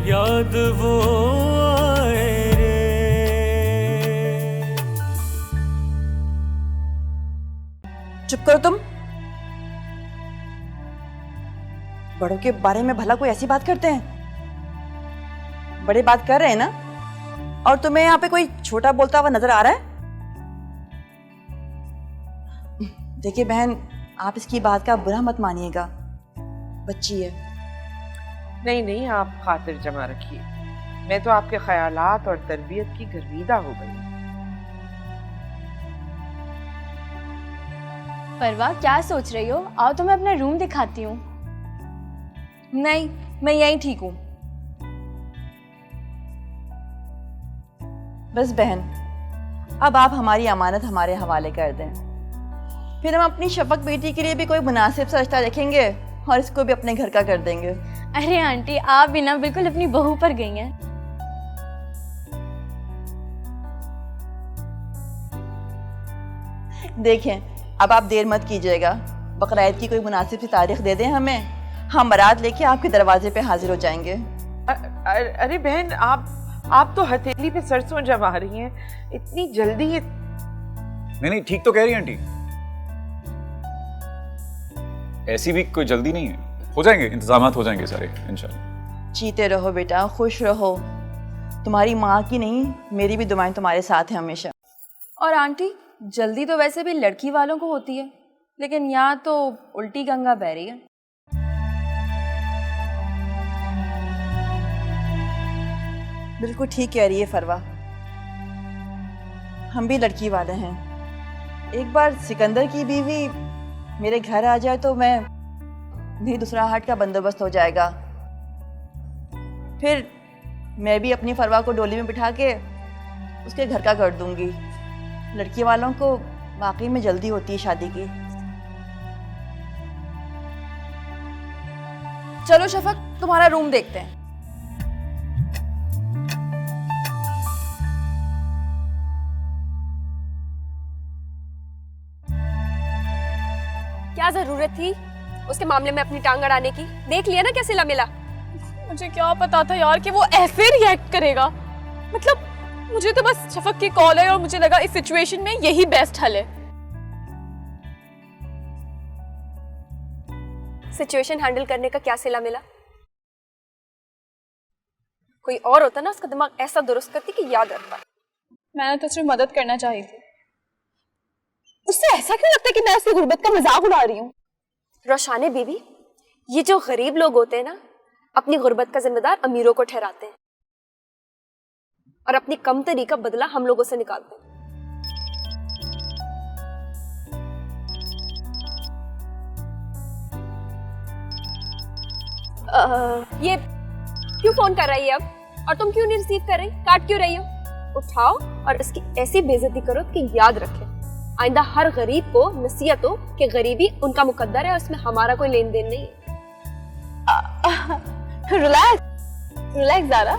याद वो आए रे। चुप करो तुम। बड़ों के बारे में भला कोई ऐसी बात करते हैं? बड़े बात कर रहे हैं ना, और तुम्हें यहाँ पे कोई छोटा बोलता हुआ नजर आ रहा है? देखिए बहन, आप इसकी बात का बुरा मत मानिएगा, बच्ची है। नहीं नहीं, आप खातिर जमा रखिए। मैं तो आपके ख्यालात और तरबियत की गर्विदा हो गई। परवा, क्या सोच रही हो? आओ तो मैं अपना रूम दिखाती हूँ। नहीं, मैं यहीं ठीक हूँ। बस बहन, अब आप हमारी अमानत हमारे हवाले कर दें, फिर हम अपनी शफक बेटी के लिए भी कोई मुनासिब सा रिश्ता देखेंगे और इसको भी अपने घर का कर देंगे। अरे आंटी, आप भी ना बिल्कुल अपनी बहू पर गई हैं। देखें, अब आप देर मत कीजिएगा, बकरा-ईद की कोई मुनासिब सी तारीख दे दें हमें, हम बारात लेके आपके दरवाजे पे हाजिर हो जाएंगे। अरे बहन, आप तो हथेली पे सरसों जमा रही हैं, इतनी जल्दी? नहीं, ठीक तो कह रही हैं आंटी। ऐसी भी कोई जल्दी नहीं है, हो जाएंगे, इंतजामात हो जाएंगे सारे इंशाल्लाह। जीते रहो बेटा, खुश रहो। तुम्हारी माँ की नहीं, मेरी भी दुआएं तुम्हारे साथ हैं हमेशा। और आंटी, जल्दी तो वैसे भी लड़की वालों को होती है, लेकिन यहाँ तो उल्टी गंगा बह रही है। बिल्कुल ठीक कह रही है फरवा, हम भी लड़की वाले हैं। एक बार सिकंदर की बीवी मेरे घर आ जाए तो मेरी दूसरा हाट का बंदोबस्त हो जाएगा। फिर मैं भी अपनी फरवा को डोली में बिठा के उसके घर का कर दूंगी। लड़की वालों को वाकई में जल्दी होती है शादी की। चलो शफक, तुम्हारा रूम देखते हैं। क्या जरूरत थी उसके मामले में अपनी टांग अड़ाने की? देख लिया ना कैसे ला मिला। मुझे क्या पता था यार कि वो ऐसे रिएक्ट करेगा। मतलब मुझे तो बस शफक की कॉल है और मुझे लगा इस सिचुएशन में यही बेस्ट हल है। सिचुएशन हैंडल करने का क्या सिला मिला? कोई और होता ना, उसका दिमाग ऐसा दुरुस्त करती कि याद रखता। मैंने तो सिर्फ मदद करना चाहिए थी। उससे ऐसा क्यों लगता है कि मैं उसकी गुर्बत का मजाक उड़ा रही हूँ? रोशाने बीबी, ये जो गरीब लोग होते हैं ना, अपनी गुर्बत का जिम्मेदार अमीरों को ठहराते हैं और अपनी कमतरी का बदला हम लोगों से निकालते हैं। ये क्यों फोन कर रही है अब? और तुम क्यों नहीं रिसीव कर रही? काट क्यों रही हो? उठाओ और इसकी ऐसी बेइज्जती करो कि याद रखे, आइंदा हर गरीब को नसीहत हो कि गरीबी उनका मुकद्दर है और उसमें हमारा कोई लेन देन नहीं है। Relax relax Zara.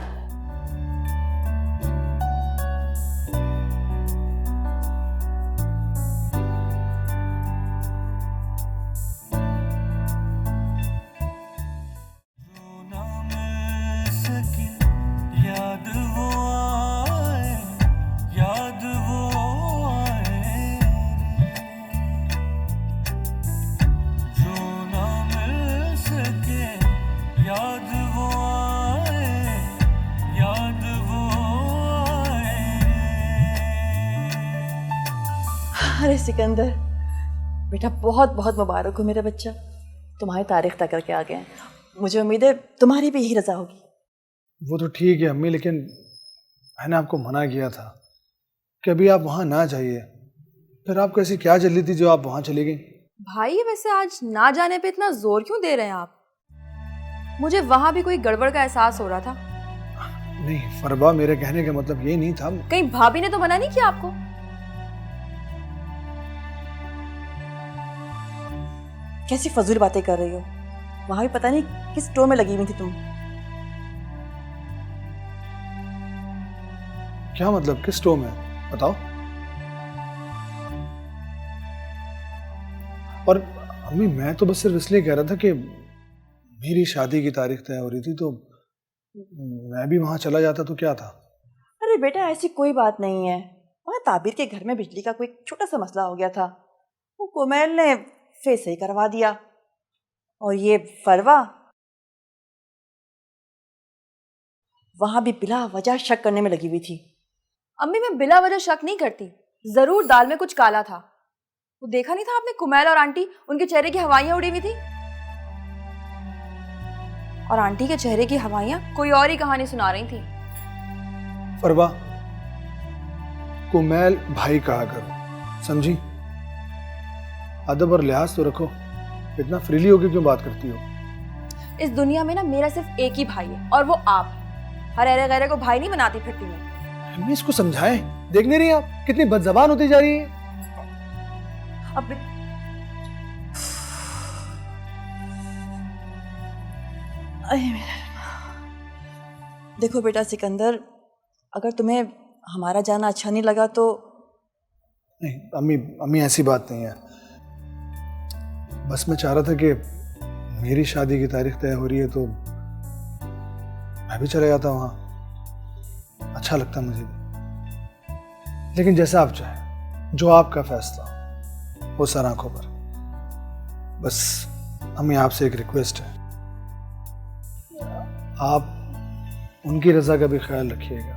याद वो आए, याद वो आए जो ना मिल सके। याद वो आए, याद वो आए। अरे सिकंदर बेटा, बहुत बहुत मुबारक हो मेरा बच्चा, तुम्हारी तारीख तक करके आ गए हैं। मुझे उम्मीद है तुम्हारी भी यही रजा होगी। वो तो ठीक है अम्मी, लेकिन मैंने आपको मना किया था कि अभी आप वहाँ ना जाइए। फिर आपको ऐसी क्या जल्दी थी जो आप वहाँ चली गई? भाई वैसे आज ना जाने पे इतना जोर क्यों दे रहे हैं आप? मुझे वहां भी कोई गड़बड़ का एहसास हो रहा था। नहीं फरबा, मेरे कहने का मतलब ये नहीं था। कहीं भाभी ने तो मना नहीं किया आपको? कैसी फजूल बातें कर रही हो? वहां भी पता नहीं किस स्टोर में लगी हुई थी तुम। क्या मतलब, किस स्टोर में? बताओ। और अम्मी, मैं तो बस सिर्फ इसलिए कह रहा था कि मेरी शादी की तारीख तय हो रही थी, तो मैं भी वहाँ चला जाता तो क्या था? अरे बेटा ऐसी कोई बात नहीं है, वहाँ ताबिर के घर में बिजली का कोई छोटा सा मसला हो गया था, वो कुमैल ने फिर सही करवा दिया। और ये फरवा वहाँ भी बिला वजह शक करने में लगी हुई थी। अम्मी मैं बिला वजह शक नहीं करती, जरूर दाल में कुछ काला था। वो देखा नहीं था आपने, कुमैल और आंटी, उनके चेहरे की हवाइयां उड़ी हुई थी। और आंटी के चेहरे की हवाइयां कोई और ही कहानी सुना रही थी। फरवा, कुमैल भाई कहा करो, समझी? अदब और लिहाज तो रखो, इतना फ्रीली होकर क्यों बात करती हो? इस दुनिया में ना मेरा सिर्फ एक ही भाई है और वो आप। हर अरे गहरे को भाई नहीं बनाती फिरती मैं। अम्मी इसको समझाएं, देख नहीं रही आप कितनी बदजबान होती जा रही है? अब अरे मेरा देखो बेटा सिकंदर, अगर तुम्हें हमारा जाना अच्छा नहीं लगा तो नहीं अम्मी ऐसी बात नहीं है। बस मैं चाह रहा था कि मेरी शादी की तारीख तय हो रही है तो मैं भी चला जाता वहाँ, अच्छा लगता मुझे भी। लेकिन जैसा आप चाहें, जो आपका फैसला हो, वो सर आंखों पर। बस अम्मी आपसे एक रिक्वेस्ट है, आप उनकी रजा का भी ख्याल रखिएगा।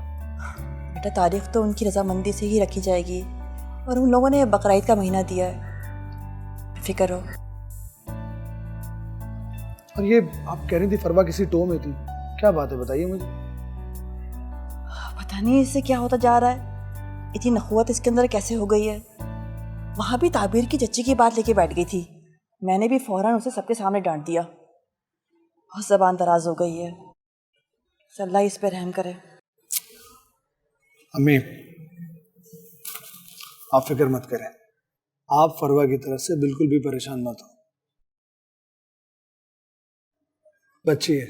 बेटा तारीख तो उनकी रजामंदी से ही रखी जाएगी, और उन लोगों ने बकरीद का महीना दिया है, फिक्र हो। और ये आप कह रही थी फरवा किसी टो में थी, क्या बात है बताइए मुझे। पता नहीं इससे क्या होता जा रहा है, इतनी नखुवत इसके अंदर कैसे हो गई है। वहाँ भी ताबीर की चच्ची की बात लेके बैठ गई थी, मैंने भी फौरन उसे सबके सामने डांट दिया। बहुत ज़बान दराज हो गई है, अल्लाह इस पे रहम करे। अम्मी आप फिक्र मत करें, आप फरवा की तरफ से बिल्कुल भी परेशान मत हो। बच्ची है,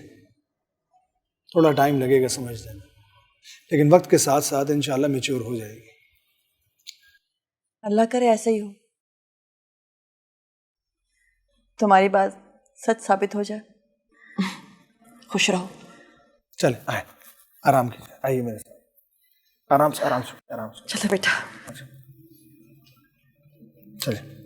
थोड़ा टाइम लगेगा समझने में, लेकिन वक्त के साथ साथ इंशाल्लाह मैच्योर हो जाएगी। अल्लाह करे ऐसे ही हो, तुम्हारी बात सच साबित हो जाए। खुश रहो। चले आए, आराम कीजिए, आइए मेरे साथ, आराम से आराम से आराम से। चलो बेटा। चलिए।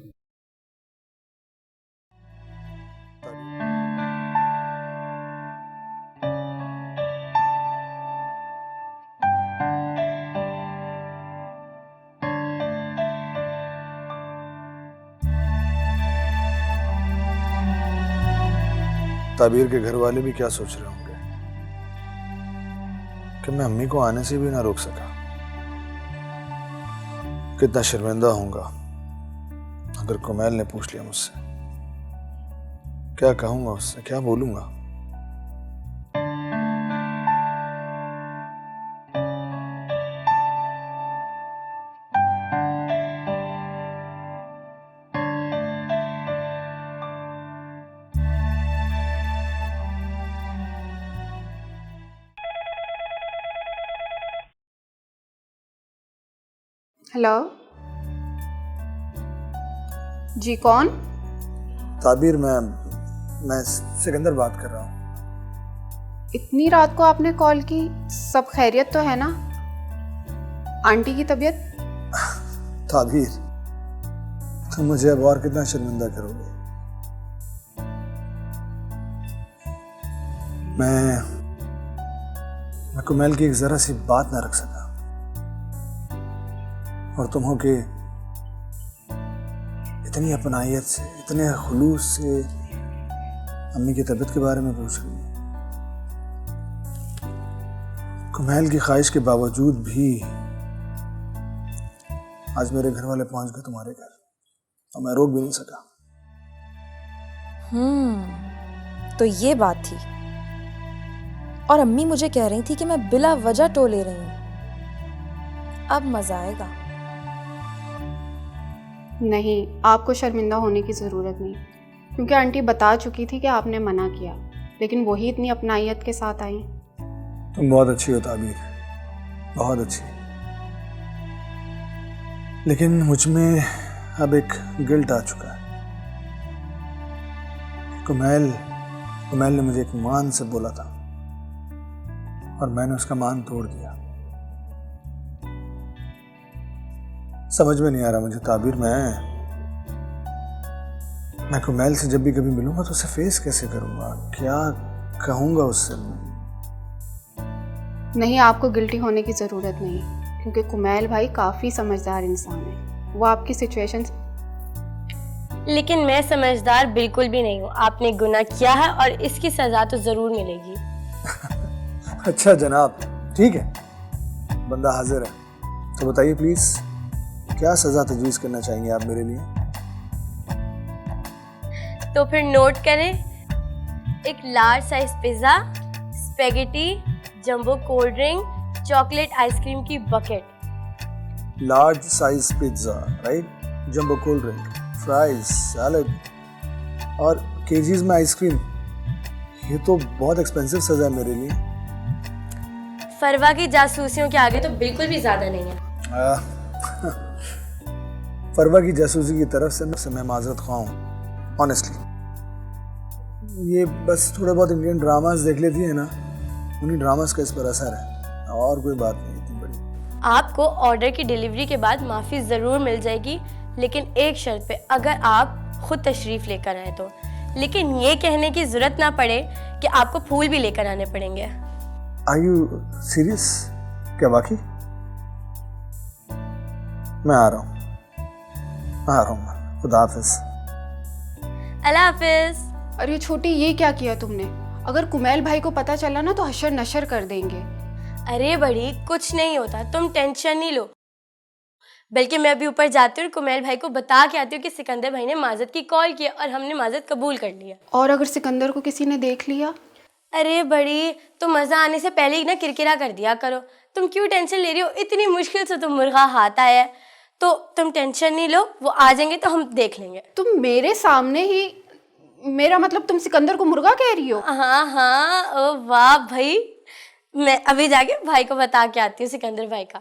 ताबीर के घर वाले भी क्या सोच रहे होंगे कि मैं अम्मी को आने से भी ना रोक सका। कितना शर्मिंदा होऊंगा अगर कुमैल ने पूछ लिया मुझसे। क्या कहूंगा उससे, क्या बोलूंगा? हेलो जी, कौन? ताबीर, मैं सिकंदर बात कर रहा हूँ। इतनी रात को आपने कॉल की, सब खैरियत तो है ना? आंटी की तबीयत? ताबीर, तुम मुझे अब और कितना शर्मिंदा करोगे। मैं कुमैल की एक जरा सी बात ना रख सका, और तुम हो कि इतनी अपनायत से, इतने खुलूस से अम्मी की तबीयत के बारे में पूछ रही हो। कुमैल की ख्वाहिश के बावजूद भी आज मेरे घर वाले पहुंच गए तुम्हारे घर, और मैं रोक भी नहीं सका। तो ये बात थी। और अम्मी मुझे कह रही थी कि मैं बिला वजह टो ले रही हूँ। अब मजा आएगा। नहीं, आपको शर्मिंदा होने की ज़रूरत नहीं, क्योंकि आंटी बता चुकी थी कि आपने मना किया, लेकिन वही इतनी अपनायत के साथ आई। तुम बहुत अच्छी हो ताबीर, बहुत अच्छी। लेकिन मुझ में अब एक गिल्ट आ चुका है। कुमैल ने मुझे एक मान से बोला था और मैंने उसका मान तोड़ दिया। समझ में नहीं आ रहा मुझे ताबिर, मैं कुमैल से जब भी कभी मिलूंगा तो उसे फेस कैसे करूंगा, क्या कहूंगा उससे? नहीं, आपको गिल्टी होने की ज़रूरत नहीं, क्योंकि कुमैल भाई काफ़ी समझदार इंसान है। वो आपकी सिचुएशन। लेकिन मैं समझदार बिल्कुल भी नहीं हूँ। आपने गुनाह किया है और इसकी सजा तो जरूर मिलेगी। अच्छा जनाब, ठीक है, बंदा हाजिर है, तो बताइए प्लीज क्या सजा तजवीज़ करना चाहेंगे आप मेरे लिए? तो फिर नोट करें, एक large size pizza, spaghetti, jumbo cold drink, chocolate ice cream की bucket. Large size pizza, right, jumbo cold drink, fries, salad और केजीज में आइसक्रीम। ये तो बहुत एक्सपेंसिव सजा है मेरे लिए। फरवा की जासूसियों के आगे तो बिल्कुल भी ज्यादा नहीं है। फरवा की जासूसी की तरफ से मैं माजरत ख्वाह हूँ ऑनेस्टली। ये बस थोड़े बहुत इंडियन ड्रामास देख लेती है ना, उन्हीं ड्रामास का इस पर असर है, और कोई बात नहीं इतनी बड़ी। आपको ऑर्डर की डिलीवरी के बाद माफ़ी ज़रूर मिल जाएगी, लेकिन एक शर्त पे, अगर आप खुद तशरीफ़ लेकर आए तो। लेकिन ये कहने की ज़रूरत ना पड़े कि आपको फूल भी लेकर आने पड़ेंगे। Are you serious? क्या वाकई? मैं आ रहा हूँ। खुदा हाफिज़। अल्लाह हाफिज़। अरे छोटी, ये क्या किया तुमने? अगर कुमैल भाई को पता चला ना तो हशर नशर कर देंगे। अरे बड़ी, कुछ नहीं होता, तुम टेंशन नहीं लो। बल्कि मैं अभी ऊपर जाती हूँ और कुमैल भाई को बता के आती हूँ कि सिकंदर भाई ने माजत की कॉल की और हमने माजत कबूल कर लिया। और अगर सिकंदर को किसी ने देख लिया? अरे बड़ी, तो मज़ा आने से पहले ही ना किरकिरा कर दिया करो। तुम क्यों टेंशन ले रही हो? इतनी मुश्किल से तो मुर्गा हाथ आया है, तो तुम टेंशन नहीं लो, वो आ जाएंगे तो हम देख लेंगे। तुम मेरे सामने ही, मेरा मतलब तुम सिकंदर को मुर्गा कह रही हो? हाँ हाँ, ओ वाह भाई, मैं अभी जाके भाई को बता के आती हूँ, सिकंदर भाई का।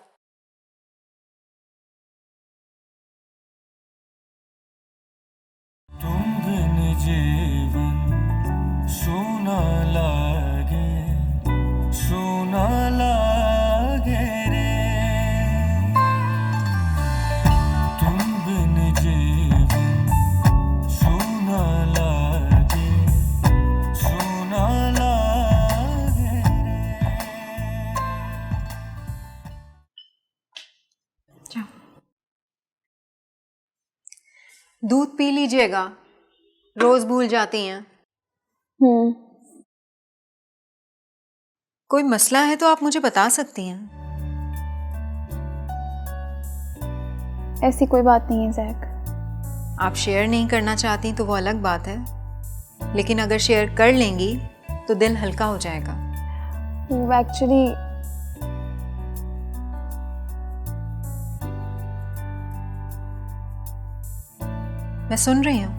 तुम बिन जीवन सोना लागे रे, तुम बिन जीवन सोना लागे रे। दूध पी लीजिएगा, रोज भूल जाती हैं। कोई मसला है तो आप मुझे बता सकती हैं। ऐसी कोई बात नहीं है जैक। आप शेयर नहीं करना चाहती तो वो अलग बात है, लेकिन अगर शेयर कर लेंगी तो दिल हल्का हो जाएगा। वो एक्चुअली मैं सुन रही हूँ।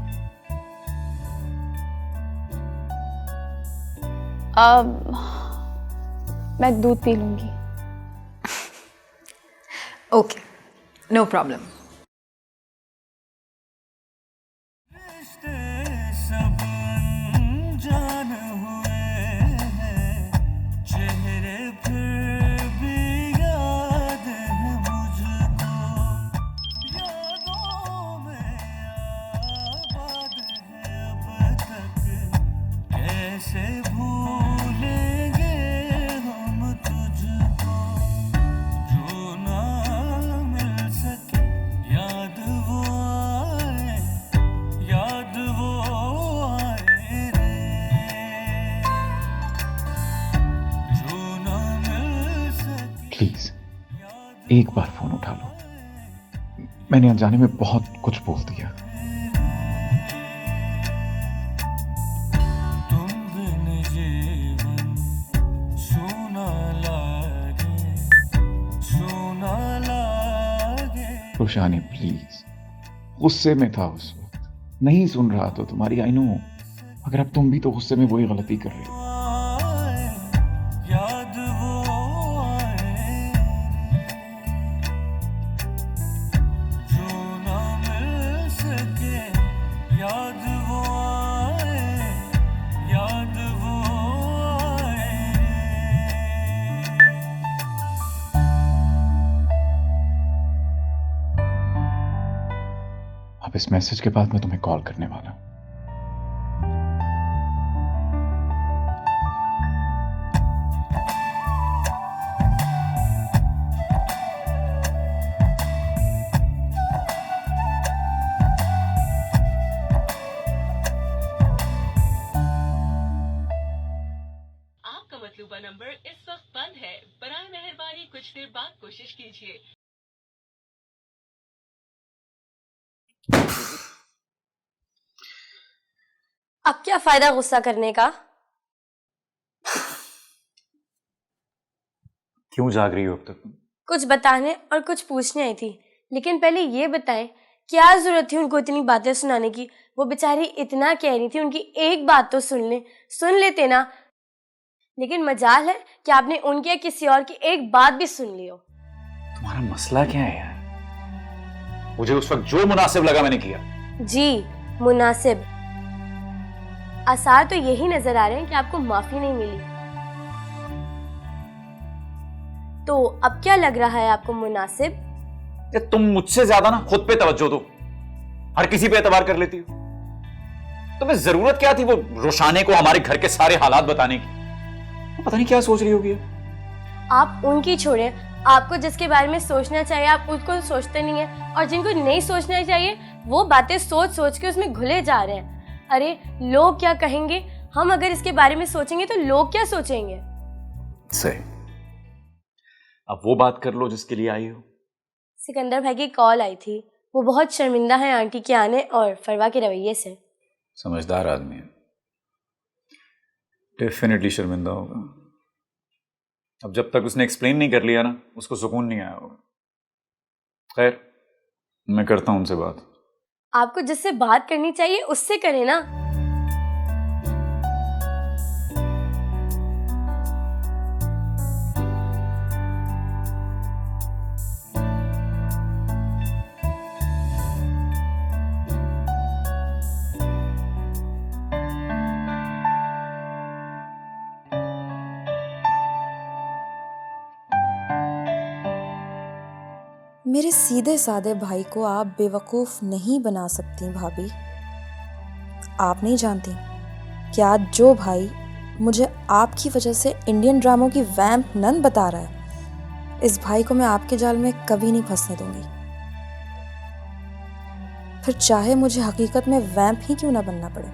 मैं दूध पी लूंगी। Okay, no problem. सब अनजान हुए हैं, चेहरे फिर भी याद है मुझको, यादों में आबाद है अब तक, कैसे भूलेंगे हम तुझको, जो ना मिल सके याद वो आए रे, जो ना मिल सके। प्लीज एक बार फोन उठा लो, मैंने अनजाने में बहुत कुछ बोल दिया। तुम बिन जीवन सोना लागे। रोशानी प्लीज, गुस्से में था उस वक्त, नहीं सुन रहा तो तुम्हारी। आई नो, मगर अब तुम भी तो गुस्से में वही गलती कर रही हो। याद वो आए, जो ना मिल सके, याद वो आए। इस मैसेज के बाद मैं तुम्हें कॉल करने वाला हूं। आपका मतलूबा नंबर इस वक्त बंद है। बराए मेहरबानी कुछ देर बाद कोशिश कीजिए। अब क्या फायदा गुस्सा करने का? क्यों जाग रही हो अब तक? कुछ बताने और कुछ पूछने आई थी, लेकिन पहले ये बताएं क्या जरूरत थी उनको इतनी बातें सुनाने की? वो बेचारी इतना कह रही थी, उनकी एक बात तो सुन लेते ना। लेकिन मजाल है कि आपने उनकी या किसी और की एक बात भी सुन ली हो। तुम्हारा मसला क्या है यार? मुझे उस वक्त जो मुनासिब लगा मैंने किया। जी मुनासिब। आसार तो यही नजर आ रहे हैं कि आपको माफी नहीं मिली। तो अब क्या लग रहा है आपको मुनासिब? तुम मुझसे ज्यादा ना खुद पे तवज्जो दो, हर किसी पे एतबार कर लेती हो। तुम्हें जरूरत क्या थी वो रोशाने को हमारे घर के सारे हालात बताने की? पता नहीं क्या सोच रही होगी। आप उनकी छोड़ें, आपको जिसके बारे में सोचना चाहिए आप उसको सोचते नहीं है, और जिनको नहीं सोचना चाहिए वो बातें सोच सोच के उसमें घुले जा रहे हैं। अरे लोग क्या कहेंगे, हम अगर इसके बारे में सोचेंगे तो लोग क्या सोचेंगे? सही, अब वो बात कर लो जिसके लिए आई हो। सिकंदर भाई की कॉल आई थी, वो बहुत शर्मिंदा है आंटी के आने और फरवा के रवैये से। समझदार आदमी है, डेफिनेटली शर्मिंदा होगा। अब जब तक उसने एक्सप्लेन नहीं कर लिया ना, उसको सुकून नहीं आया होगा। खैर, मैं करता हूं उनसे बात। आपको जिससे बात करनी चाहिए उससे करें ना। मेरे सीधे साधे भाई को आप बेवकूफ़ नहीं बना सकती भाभी। आप नहीं जानती कि आज जो भाई मुझे आपकी वजह से इंडियन ड्रामों की वैम्प नन बता रहा है, इस भाई को मैं आपके जाल में कभी नहीं फंसने दूंगी। फिर चाहे मुझे हकीकत में वैम्प ही क्यों ना बनना पड़े।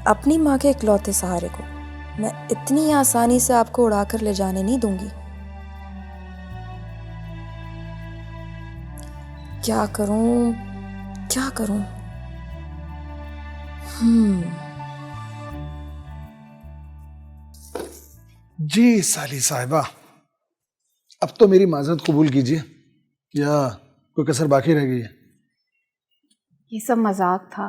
अपनी माँ के इकलौते सहारे को मैं इतनी आसानी से आपको उड़ाकर ले जाने नहीं दूंगी। क्या करूं क्या करूं? जी साली साहिबा, अब तो मेरी माजरत कबूल कीजिए, या कोई कसर बाकी रह गई है? ये सब मजाक था।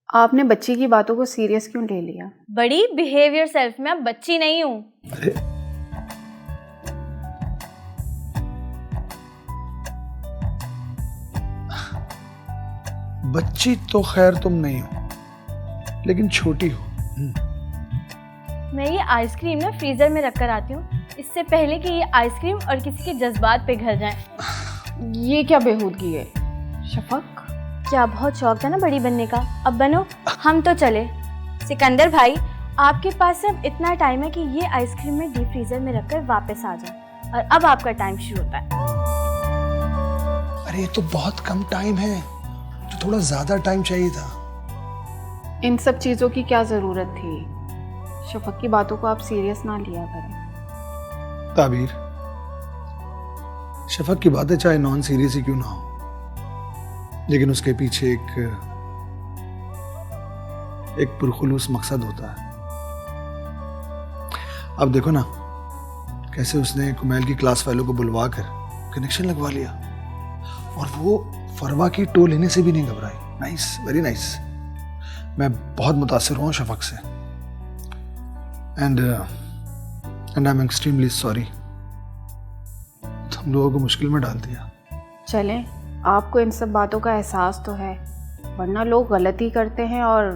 आपने बच्ची की बातों को सीरियस क्यों ले लिया? बड़ी बिहेवियर सेल्फ, मैं अब बच्ची नहीं हूँ। अरे बच्ची तो खैर तुम नहीं हो, लेकिन छोटी हो। मैं ये आइसक्रीम ना फ्रीजर में रख कर आती हूँ, इससे पहले कि ये आइसक्रीम और किसी के जज्बात पे घर जाए। ये क्या बेहूदगी है शफक? क्या बहुत शौक था ना बड़ी बनने का, अब बनो। हम तो चले। सिकंदर भाई, आपके पास सिर्फ इतना टाइम है कि ये आइसक्रीम में डीप फ्रीजर में रखकर वापस आ जाए, और अब आपका टाइम शुरू होता है। अरे ये तो बहुत कम टाइम है, तो थोड़ा ज्यादा टाइम चाहिए था। इन सब चीज़ों की क्या ज़रूरत थी? शफक की बातों को आप सीरियस ना लिया करें। ताबीर, शफक की बातें चाहे नॉन सीरियस ही क्यों ना हो, लेकिन उसके पीछे एक पुरखुलूस मकसद होता है। अब देखो ना कैसे उसने कुमैल की क्लास फेलो को बुलवा कर कनेक्शन लगवा लिया, और वो फरवा की टो लेने से भी नहीं घबराई। Nice, very nice. मैं बहुत मुतासिर हुआ शफक से, and I am extremely sorry. तुम लोगों को मुश्किल में डाल दिया। चलें, आपको इन सब बातों का एहसास तो है, वरना लोग गलती करते हैं और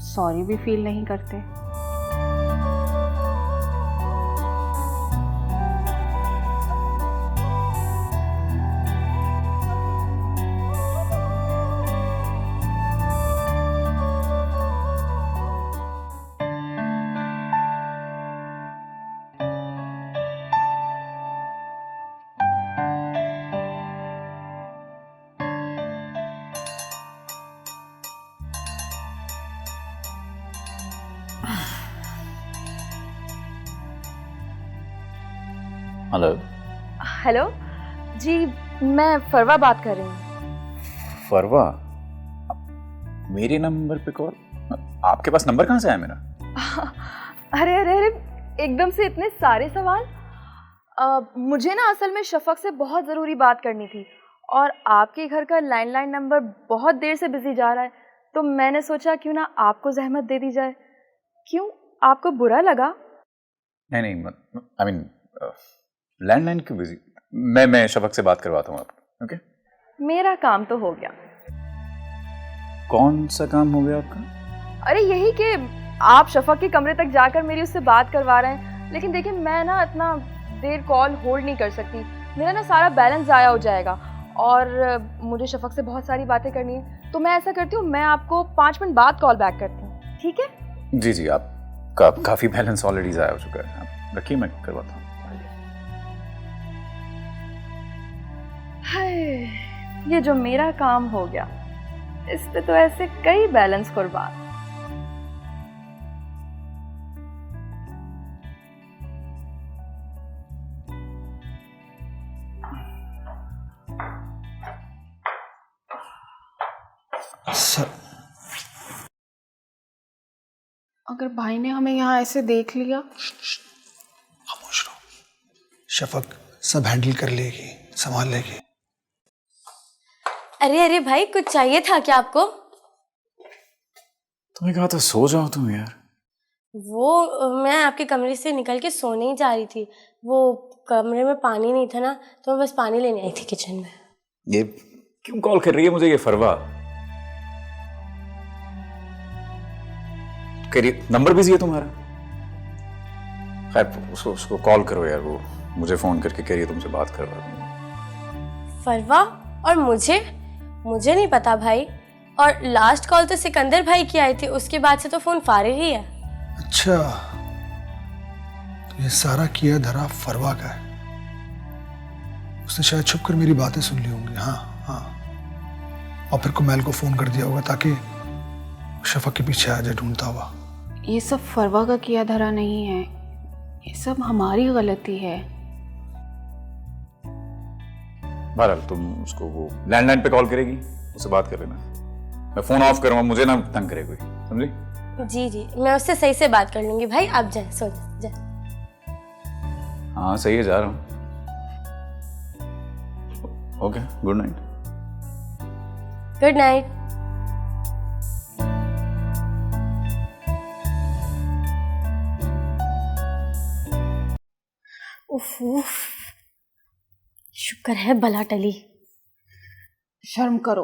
सॉरी भी फील नहीं करते। हेलो। हेलो जी, मैं फरवा बात कर रही हूँ। फरवा? मेरे नंबर पे कॉल? आपके पास नंबर कहाँ से आया मेरा? अरे अरे अरे, एकदम से इतने सारे सवाल। मुझे ना असल में शफक से बहुत ज़रूरी बात करनी थी और आपके घर का लैंडलाइन नंबर बहुत देर से बिजी जा रहा है, तो मैंने सोचा क्यों ना आपको जहमत दे दी जाए। क्यों, आपको बुरा लगा? नहीं नहीं, आई मीन लैंडलाइन क्यों बिजी? मैं शफक से बात करवाता हूँ आपको। ओके, मेरा काम तो हो गया। कौन सा काम हो गया आपका? अरे यही कि आप शफक के कमरे तक जाकर मेरी उससे बात करवा रहे हैं, लेकिन देखिए मैं ना इतना देर कॉल होल्ड नहीं कर सकती, मेरा ना सारा बैलेंस ज़ाया हो जाएगा और मुझे शफक से बहुत सारी बातें करनी है। तो मैं ऐसा करती हूँ, मैं आपको 5 मिनट बाद कॉल बैक करती हूँ, ठीक है? जी जी, काफ़ी बैलेंस ऑलरेडी ज़ाया हो चुका है, आप रखिए, मैं करवाता हूँ। हाय, ये जो मेरा काम हो गया, इस पे तो ऐसे कई बैलेंस कुर्बान। सर, अगर भाई ने हमें यहाँ ऐसे देख लिया? खामोश रहो, शफक सब हैंडल कर लेगी, संभाल लेगी। अरे अरे भाई, कुछ चाहिए था क्या आपको? तुम्हें कहा था सो जाओ तुम यार। वो मैं आपके कमरे से निकल के सोने ही जा रही थी, वो कमरे में पानी नहीं था ना, तो मैं बस पानी लेने आई थी किचन में। ये क्यों कॉल कर रही है मुझे ये फरवा? करिए, नंबर बिजी है तुम्हारा? खैर उसको कॉल करो यार, वो मुझे फोन करके कह रही है तुमसे बात कर रहा हूँ। फरवा? और मुझे नहीं पता भाई। और लास्ट कॉल तो सिकंदर भाई की आई थी, उसके बाद से तो फोन फारिग ही है। अच्छा, तो ये सारा किया धरा फरवा का है। उसने शायद छुप कर मेरी बातें सुन ली होंगी। हाँ हाँ, और फिर कुमैल को फोन कर दिया होगा ताकि शफक के पीछे आ जाए ढूंढता हुआ। ये सब फरवा का किया धरा नहीं है, ये सब हमारी गलती है। बहरहाल तुम उसको वो लैंडलाइन पे कॉल करेगी, उससे बात कर लेना, मैं फोन ऑफ करूंगा, मुझे ना तंग करे कोई, समझी? जी जी, मैं उससे सही से बात कर लूंगी। भाई आप जाए, सो जाए। हाँ सही है, जा रहा हूँ। Okay, good night. Good night. उफ, शुक्र है बला टली। शर्म करो,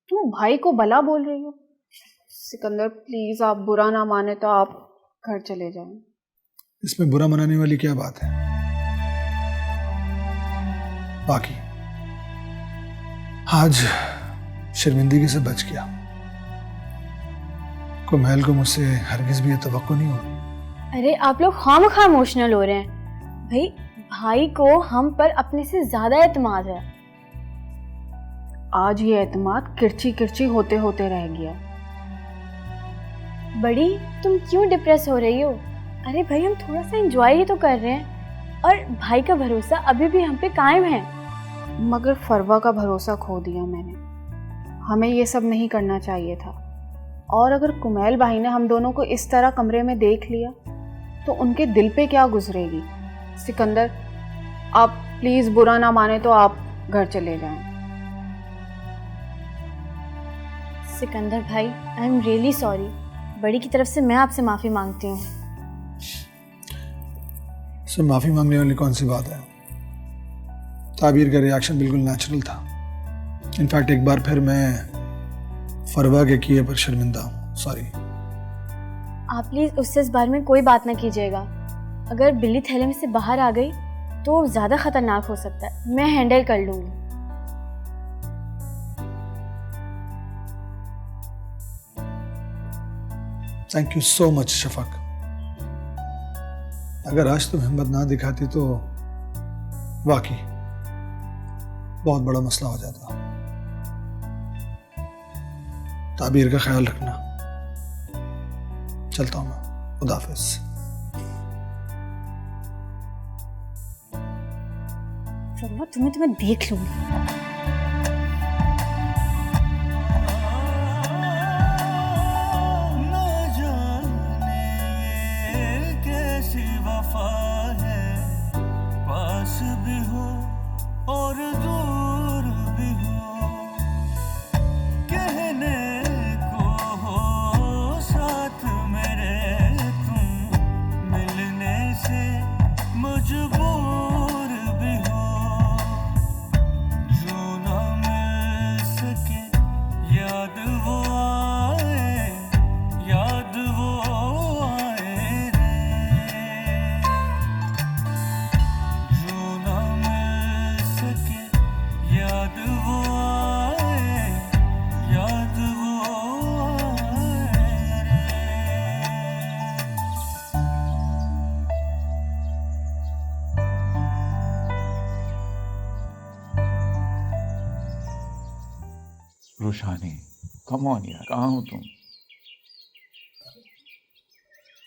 तुम भाई को भला बोल रही हो। सिकंदर प्लीज, आप बुरा ना माने तो आप घर चले जाएं। इसमें बुरा मनाने वाली क्या बात है? बाकी आज शर्मिंदगी से बच गया। कुमैल को मुझसे हरगिज भी ये तवक्को नहीं होगी। अरे आप लोग खामखा इमोशनल हो रहे हैं। भाई को हम पर अपने से ज्यादा एतमाद है। आज ये एतमाद किरची किरची होते होते रह गया। बड़ी, तुम क्यों डिप्रेस हो रही हो? अरे भाई, हम थोड़ा सा एंजॉय ही तो कर रहे हैं और भाई का भरोसा अभी भी हम पे कायम है। मगर फरवा का भरोसा खो दिया मैंने। हमें ये सब नहीं करना चाहिए था। और अगर कुमैल भाई ने हम दोनों को इस तरह कमरे में देख लिया तो उनके दिल पे क्या गुजरेगी। सिकंदर, आप प्लीज बुरा ना माने तो आप घर चले जाएं। सिकंदर भाई, आई एम रियली सॉरी। बड़ी की तरफ से मैं आपसे माफी मांगती हूँ। सर, माफी मांगने वाली कौन सी बात है? ताबीर का रिएक्शन बिल्कुल नेचुरल था। इनफैक्ट एक बार फिर मैं फरवा के किए पर शर्मिंदा हूँ। सॉरी। आप प्लीज उससे इस बारे में कोई बात ना कीजिएगा। अगर बिल्ली थैले में से बाहर आ गई तो ज्यादा खतरनाक हो सकता है। मैं हैंडल कर लूंगी। Thank you so much Shafaq. अगर आज तुम हिम्मत ना दिखाती तो वाकई बहुत बड़ा मसला हो जाता। ताबीर का ख्याल रखना। चलता हूं मैं। खुदा हाफिज। फरवा तुम्हें देख लूंगी। न जाने ये कैसी वफा है, पास भी हो और दूर भी हो, कहने को हो साथ मेरे तुम, मिलने से मजबूर भी हो, जो ना मिल सके याद वो आए, याद वो आए रे, जो ना मिल सके याद वो आए, याद वो आए रे। रोशानी, कम ऑन यार, कहाँ हो तुम?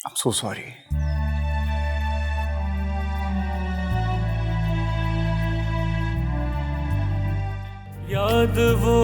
I'm so sorry. याद वो